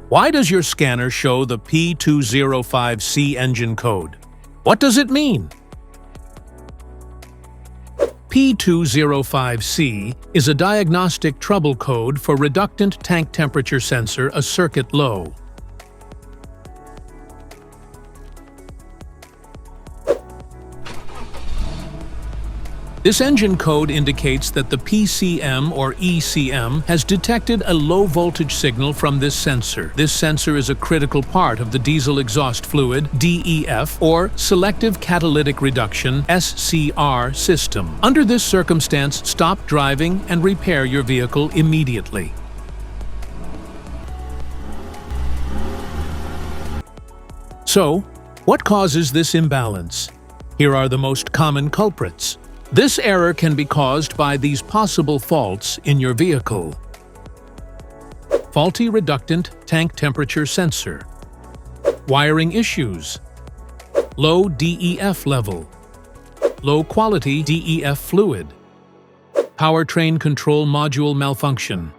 Why does your scanner show the P205C engine code? What does it mean? P205C is a diagnostic trouble code for reductant tank temperature sensor, a circuit low. This engine code indicates that the PCM or ECM has detected a low-voltage signal from this sensor. This sensor is a critical part of the diesel exhaust fluid (DEF) or selective catalytic reduction (SCR) system. Under this circumstance, stop driving and repair your vehicle immediately. So, what causes this imbalance? Here are the most common culprits. This error can be caused by these possible faults in your vehicle. Faulty reductant tank temperature sensor. Wiring issues. Low DEF level. Low quality DEF fluid. Powertrain control module malfunction.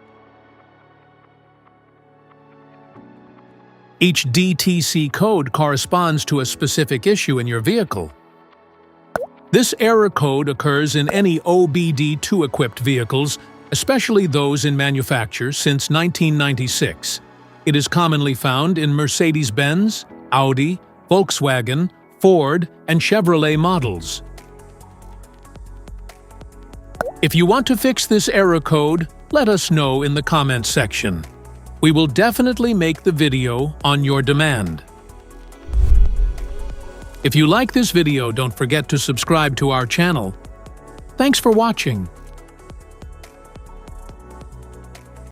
Each DTC code corresponds to a specific issue in your vehicle. This error code occurs in any OBD2-equipped vehicles, especially those in manufacture since 1996. It is commonly found in Mercedes-Benz, Audi, Volkswagen, Ford, and Chevrolet models. If you want to fix this error code, let us know in the comments section. We will definitely make the video on your demand. If you like this video, don't forget to subscribe to our channel. Thanks for watching.